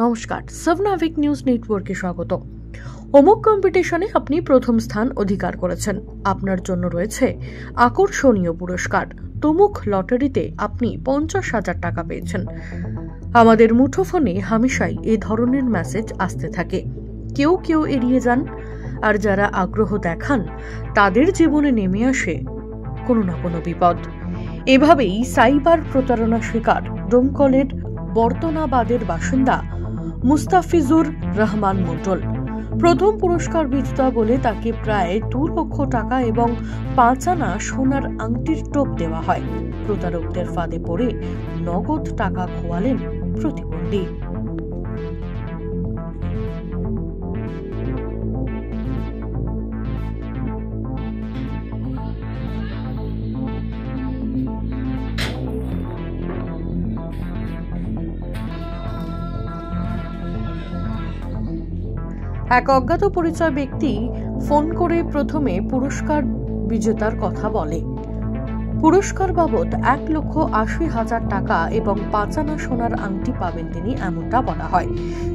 নমস্কার, সাবনাভিক নিউজ নেটওয়ার্কে স্বাগত। অমুক কম্পিটিশনে আপনি প্রথম স্থান অধিকার করেছেন, আপনার জন্য রয়েছে আকর্ষণীয় পুরস্কার। তমুক লটারিতে আপনি 50,000 টাকা পেয়েছেন। আমাদের মুঠোফোনে হামেশাই এ ধরনের মেসেজ আসতে থাকে। কেউ কেউ এড়িয়ে যান, আর যারা আগ্রহ দেখান তাদের জীবনে নেমে আসে কোনো না কোনো বিপদ। এভাবেই সাইবার প্রতারণা শিকার ডোমকলের বর্তনাবাদের বাসিন্দা মুস্তাফিজুর রহমান মণ্ডল। প্রথম পুরস্কার বিজেতা বলে তাকে প্রায় 2 লক্ষ টাকা এবং 5 আনা সোনার আংটির টোপ দেওয়া হয়। প্রতারকদের ফাঁদে পড়ে নগদ টাকা খোয়ালেন প্রতিবন্ধী। এক অজ্ঞাত পরিচয় ব্যক্তি ফোন করে প্রথমে পুরস্কার বিজেতার কথা বলে। পুরস্কার বাবদ 1,80,000 টাকা এবং 5 আনা সোনার আংটি পাবেন তিনি, এমনটা বলা হয়।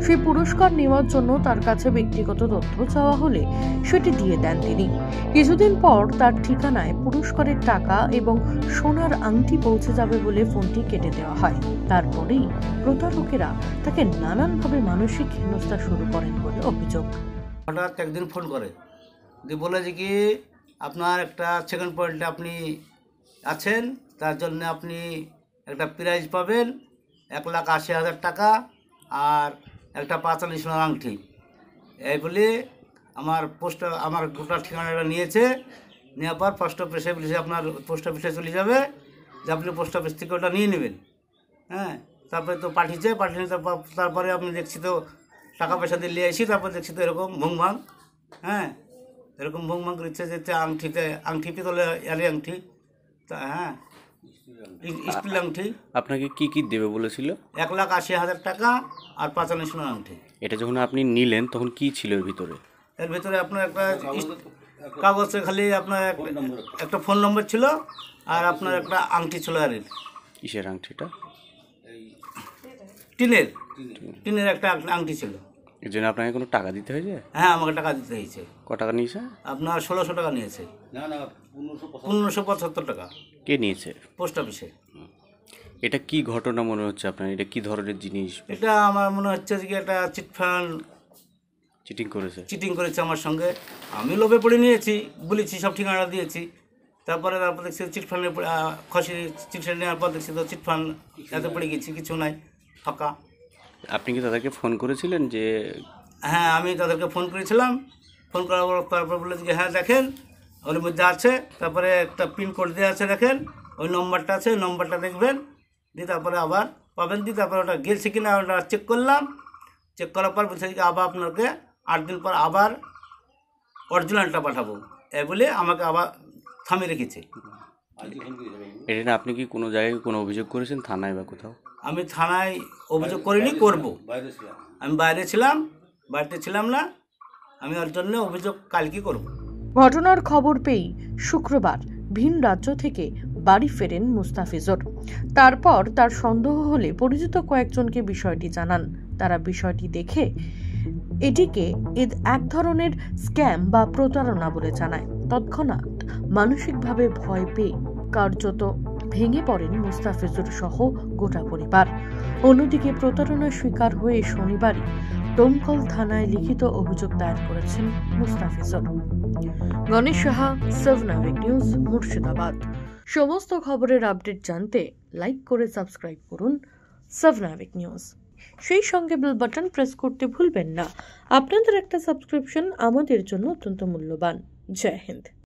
সেই পুরস্কার নেওয়ার জন্য তার কাছে ব্যক্তিগত তথ্য চাওয়া হলে সেটি দিয়ে দেন তিনি। কিছুদিন পর তার ঠিকানায় পুরস্কারের টাকা এবং সোনার আংটি পৌঁছে যাবে বলে ফোনটি কেটে দেওয়া হয়। তারপরেই প্রতারকেরা তাকে নানানভাবে মানসিক হেনস্থা শুরু করেন বলে অভিযোগ। হঠাৎ একদিন ফোন করে দিয়ে বলে যে কি আপনার একটা সেকেন্ড পয়েন্টে আপনি আছেন, তার জন্য আপনি একটা প্রাইজ পাবেন 1,80,000 টাকা আর একটা 5 আনা সোনার আংটি। এই বলে আমার গোটা ঠিকানাটা নিয়েছে। নেওয়ার পর পোস্ট অফিসে বলেছে আপনার পোস্ট অফিসে চলে যাবে, যে আপনি পোস্ট অফিস থেকে ওটা নিয়ে নেবেন। হ্যাঁ, তারপরে তো পাঠিয়েছে, তারপরে আপনি দেখছি তো টাকা পয়সা দিয়ে নিয়ে আসি, তারপর দেখছি তো এরকম ভুংভাং। হ্যাঁ, এরকম ভুংভাং করছে যে আংটি পিতলে আংটি, হ্যাঁ স্টিল আংটি। আপনাকে কি কি দেবে বলেছিল? 1,80,000 টাকা আর 5 আনা সোনার আংটি। এটা যখন আপনি নিলেন তখন কি ছিল এর ভিতরে? এর ভিতরে আপনার একটা কাগজে খালি আপনার একটা ফোন নম্বর ছিল আর আপনার একটা আংটি ছিল। আর কিসের আংটিটা? টিনের একটা আংটি ছিল। এর জন্য আপনাকে কোনো টাকা দিতে হয়েছে? হ্যাঁ, আমাকে টাকা দিতে হয়েছে। ক টাকা নিয়েছে? আপনার 1,600 টাকা নিয়েছে। 1,575 টাকা। কে নিয়েছে? পোস্ট অফিসে। এটা কি ঘটনা মনে হচ্ছে আপনার? এটা কি ধরনের জিনিস? এটা আমার মনে হচ্ছে যে একটা চিটফান্ড চিটিং করেছে আমার সঙ্গে। আমি লোভে পড়ে নিয়েছি, বলেছি, সব ঠিকানা দিয়েছি। তারপর দেখছি চিটফান্ডে চিটফান্ড নেওয়ার পর দেখছি তো চিটফান্ড এতে পড়ে গেছি, কিছু নাই, ফাঁকা। আপনি কি তাদেরকে ফোন করেছিলেন যে? হ্যাঁ, আমি তাদেরকে ফোন করেছিলাম। ফোন করার পর তারপর বলে যে হ্যাঁ দেখেন ওর মধ্যে আছে, তারপরে একটা পিনকোড দেওয়া আছে, দেখেন ওই নম্বরটা আছে, ওই নম্বরটা দেখবেন, দিয়ে তারপরে আবার পাবেন। দিয়ে তারপরে ওটা গেছে কিনা ওটা চেক করলাম। চেক করার পর বলছে যে আবার আপনাকে 8 দিন পর আবার অরিজিনালটা পাঠাবো, এ বলে আমাকে আবার থামিয়ে রেখেছে। এটা আপনি কি কোনো জায়গায় কোনো অভিযোগ করেছেন, থানায় বা কোথাও? আমি থানায় অভিযোগ করিনি, করব। আমি বাইরে ছিলাম, বাড়িতে ছিলাম না। আমি ওর জন্য অভিযোগ কালকে করব। ঘটনার খবর পেয়ে শুক্রবার ভিন রাজ্য থেকে বাড়ি ফেরেন মুস্তাফিজুর। তারপর তার সন্দেহ হলে পরিচিত কয়েকজনকে বিষয়টি জানান। তারা বিষয়টি দেখে এটিকে এক ধরনের স্ক্যাম বা প্রতারণা বলে জানায়। তৎক্ষণাৎ মানসিকভাবে ভয় পেয়ে কার্যত ভেঙে পড়েন মুস্তাফিজুর সহ গোটা পরিবার। অন্যদিকে প্রতারণার শিকার হয়ে শনিবারই ডোমকল থানায় লিখিত অভিযোগ দায়ের করেছেন মুস্তাফিজুর। গণেশ সাহা, সাবনাভিক নিউজ, মুর্শিদাবাদ। সমস্ত খবরের আপডেট জানতে লাইক করে সাবস্ক্রাইব করুন সাবনাভিক নিউজ। সেই সঙ্গে বেল বাটন প্রেস করতে ভুলবেন না। আপনাদের একটা সাবস্ক্রিপশন আমাদের জন্য অত্যন্ত মূল্যবান। জয় হিন্দ।